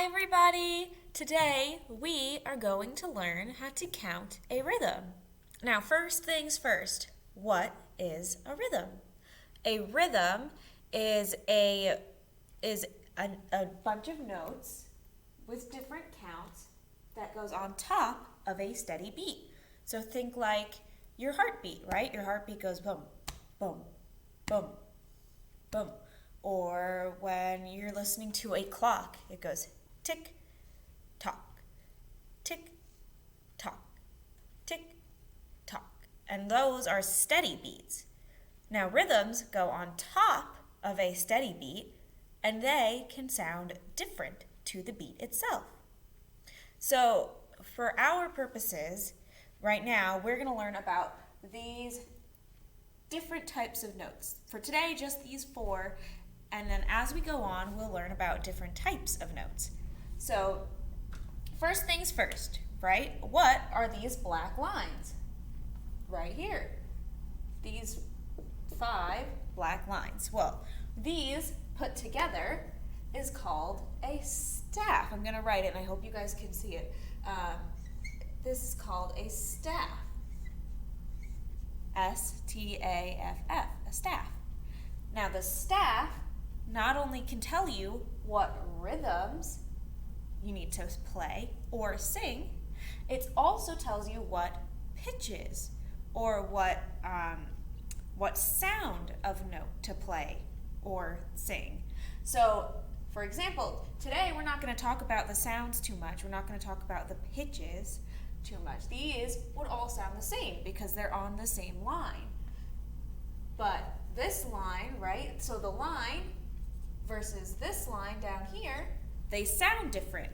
Hi everybody! Today we are going to learn how to count a rhythm. Now first things first, what is a rhythm? A rhythm is a bunch of notes with different counts that goes on top of a steady beat. So think like your heartbeat, right? Your heartbeat goes boom, boom, boom, boom. Or when you're listening to a clock, it goes tick, tock, tick, tock, tick, tock. And those are steady beats. Now rhythms go on top of a steady beat and they can sound different to the beat itself. So for our purposes, right now we're going to learn about these different types of notes. For today, just these four. And then as we go on, we'll learn about different types of notes. So first things first, right? What are these black lines? Right here. These 5 black lines. Well, these put together is called a staff. I'm going to write it and I hope you guys can see it. This is called a staff. S-T-A-F-F, a staff. Now the staff not only can tell you what rhythms you need to play or sing, it also tells you what pitches or what sound of note to play or sing. So, for example, today we're not going to talk about the sounds too much. We're not going to talk about the pitches too much. These would all sound the same because they're on the same line. But this line, right, so the line versus this line down here, they sound different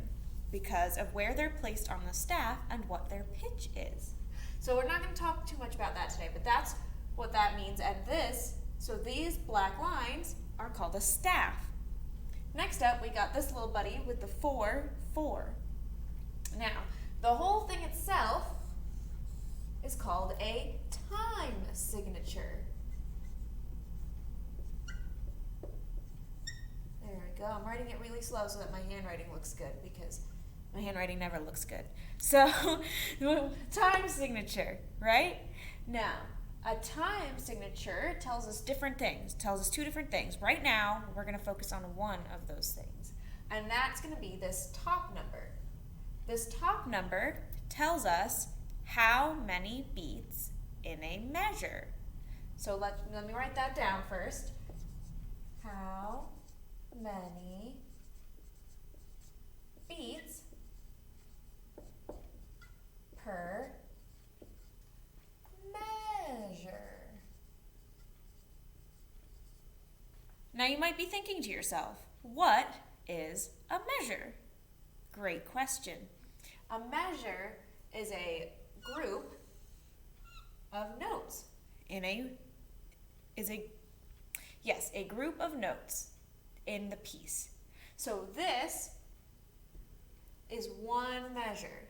because of where they're placed on the staff and what their pitch is. So we're not going to talk too much about that today, but that's what that means. And so these black lines are called a staff. Next up, we got this little buddy with the 4, 4. Now, the whole thing itself is called a time signature. There we go. I'm writing it really slow so that my handwriting looks good because my handwriting never looks good. So, time signature, right? Now, a time signature tells us different things, tells us 2 different things. Right now, we're going to focus on one of those things, and that's going to be this top number. This top number tells us how many beats in a measure. So let me write that down first. How many beats per measure? Now you might be thinking to yourself, what is a measure? Great question. A measure is a group of notes a group of notes in the piece. So this is one measure.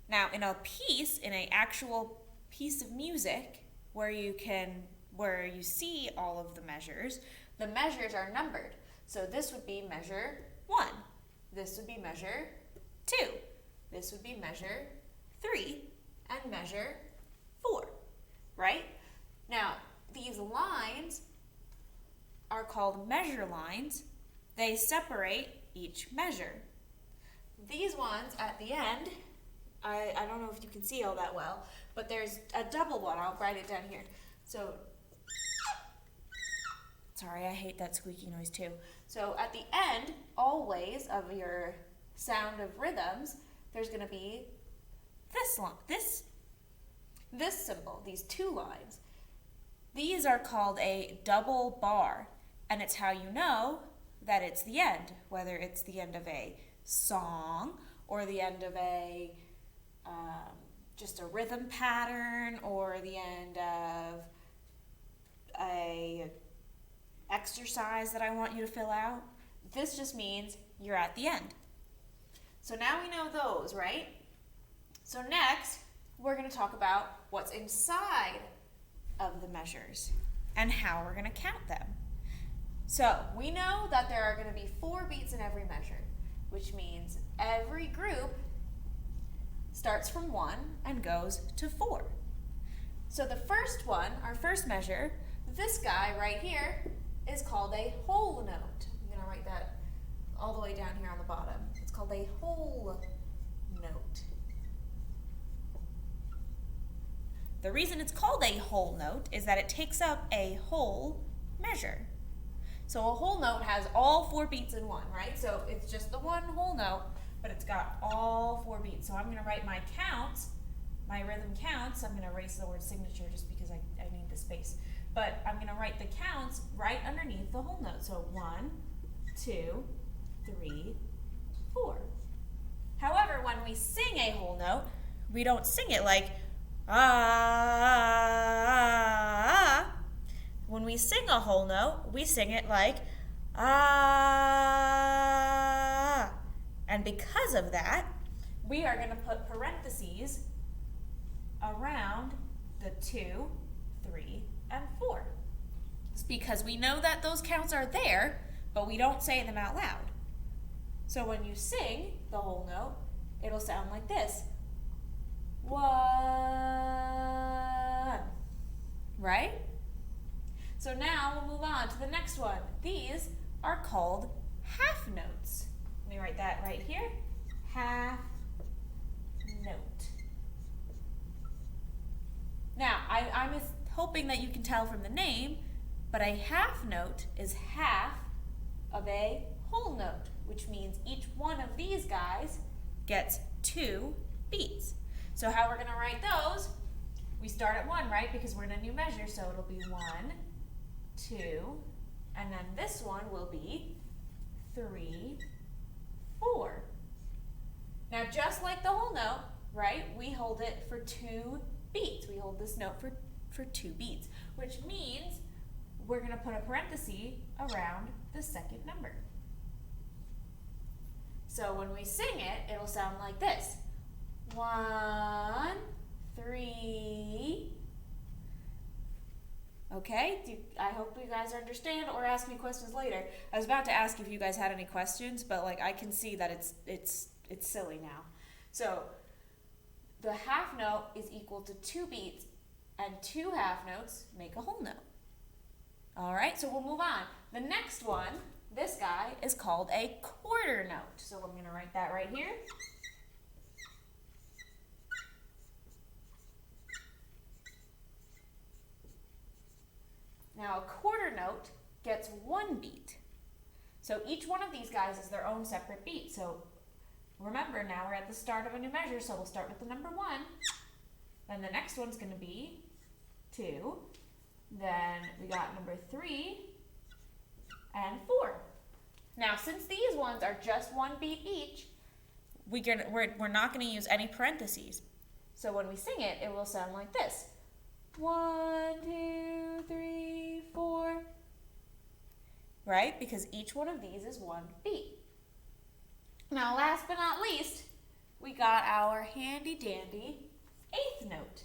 Now in an actual piece of music where you see all of the measures are numbered. So this would be measure 1. This would be measure 2. This would be measure 3 and measure 4, right? Now, these lines are called measure lines. They separate each measure. These ones at the end, I don't know if you can see all that well, but there's a double one. I'll write it down here. So, sorry, I hate that squeaky noise too. So at the end, always, of your sound of rhythms, there's going to be this symbol, these 2 lines. These are called a double bar, and it's how you know that it's the end, whether it's the end of a song or the end of just a rhythm pattern or the end of a exercise that I want you to fill out. This just means you're at the end. So now we know those, right? So next, we're going to talk about what's inside of the measures and how we're going to count them. So we know that there are going to be 4 beats in every measure, which means every group starts from 1 and goes to 4. So the first one, our first measure, this guy right here, is called a whole note. I'm going to write that all the way down here on the bottom. It's called a whole note. The reason it's called a whole note is that it takes up a whole measure. So a whole note has all 4 beats in one, right? So it's just the one whole note, but it's got all 4 beats. So I'm going to write my counts, my rhythm counts. I'm going to erase the word signature just because I need the space. But I'm going to write the counts right underneath the whole note. So 1, 2, 3, 4. However, when we sing a whole note, we don't sing it like ah. When we sing a whole note, we sing it like ah. And because of that, we are going to put parentheses around the 2, 3, and 4. It's because we know that those counts are there, but we don't say them out loud. So when you sing the whole note, it'll sound like this. 1, right? So now we'll move on to the next one. These are called half notes. Let me write that right here. Half note. Now, I'm hoping that you can tell from the name, but a half note is half of a whole note, which means each one of these guys gets 2 beats. So how we're going to write those, we start at 1, right? Because we're in a new measure, so it'll be 1, 2, and then this one will be 3, 4. Now just like the whole note, right, we hold it for 2 beats. We hold this note for 2 beats, which means we're going to put a parenthesis around the second number. So when we sing it, it'll sound like this. 1, 3. Okay, I hope you guys understand or ask me questions later. I was about to ask if you guys had any questions, but like I can see that it's silly now. So the half note is equal to 2 beats, and 2 half notes make a whole note. All right, so we'll move on. The next one, this guy, is called a quarter note. So I'm going to write that right here. Now a quarter note gets 1 beat. So each one of these guys is their own separate beat. So remember, now we're at the start of a new measure, so we'll start with the number 1. Then the next one's going to be 2. Then we got number 3 and 4. Now, since these ones are just 1 beat each, we're not going to use any parentheses. So when we sing it, it will sound like this. 1, 2, 3, 4. Right? Because each one of these is 1 beat. Now, last but not least, we got our handy dandy 8th note.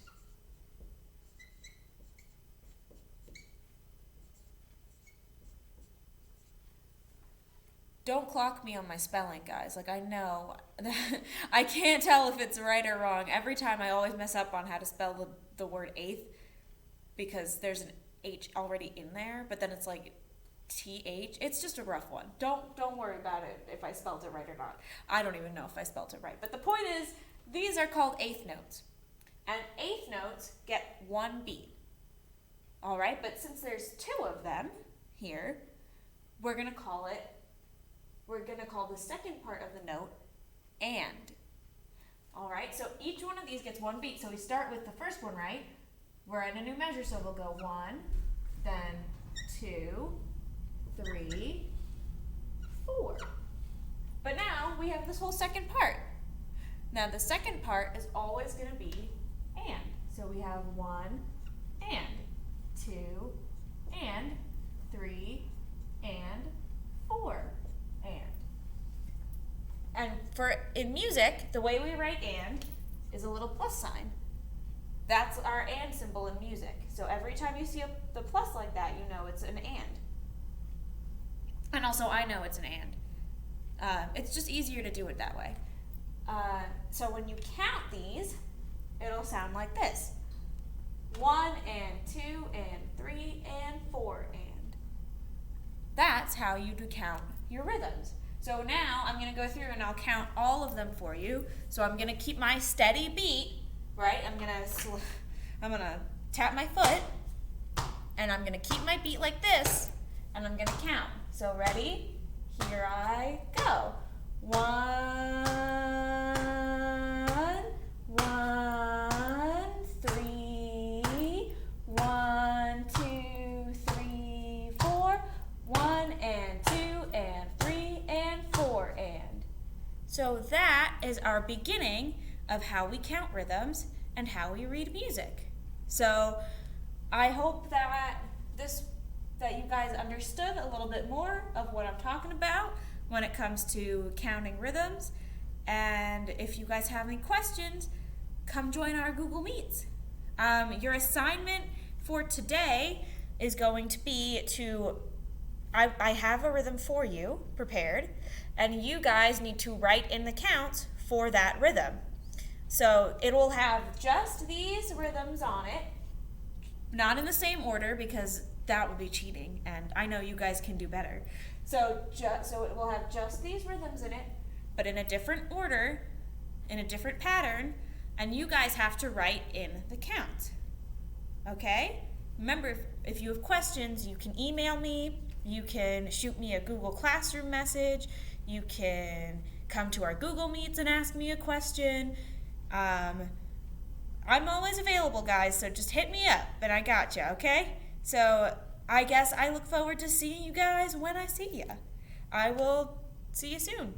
Don't clock me on my spelling, guys. Like, I know. I can't tell if it's right or wrong. Every time I always mess up on how to spell the word 8th because there's an H already in there, but then it's like TH. It's just a rough one. Don't worry about it if I spelled it right or not. I don't even know if I spelled it right. But the point is, these are called 8th notes. And 8th notes get 1 beat. All right, but since there's 2 of them here, we're going to call the second part of the note and. All right, so each one of these gets 1 beat. So we start with the first one, right? We're in a new measure, so we'll go 1, then 2, 3, 4. But now we have this whole second part. Now the second part is always going to be and. So we have 1 and, 2 and, 3 and, 4 and. And in music, the way we write and is a little plus sign. That's our and symbol in music. So every time you see the plus like that, you know it's an and. also I know it's an and. It's just easier to do it that way. So when you count these, it'll sound like this. 1 and 2 and 3 and 4 and. That's how you do count your rhythms. So now I'm going to go through and I'll count all of them for you. So I'm going to keep my steady beat, right? I'm going to tap my foot and I'm going to keep my beat like this and I'm going to count. So ready? Here I go. 1, 1, 3, 1, 2, 3, 4, 1 and 2 and 3 and 4 and. So that is our beginning of how we count rhythms and how we read music. So I hope that you guys understood a little bit more of what I'm talking about when it comes to counting rhythms. And if you guys have any questions, come join our Google Meets. Your assignment for today is going to be I have a rhythm for you prepared, and you guys need to write in the counts for that rhythm. So it will have just these rhythms on it, not in the same order because that would be cheating, and I know you guys can do better. So it will have just these rhythms in it, but in a different order, in a different pattern, and you guys have to write in the count. Okay? Remember, if you have questions, you can email me, you can shoot me a Google Classroom message, you can come to our Google Meets and ask me a question. I'm always available, guys, so just hit me up, and I got you, okay? So I guess I look forward to seeing you guys when I see you. I will see you soon.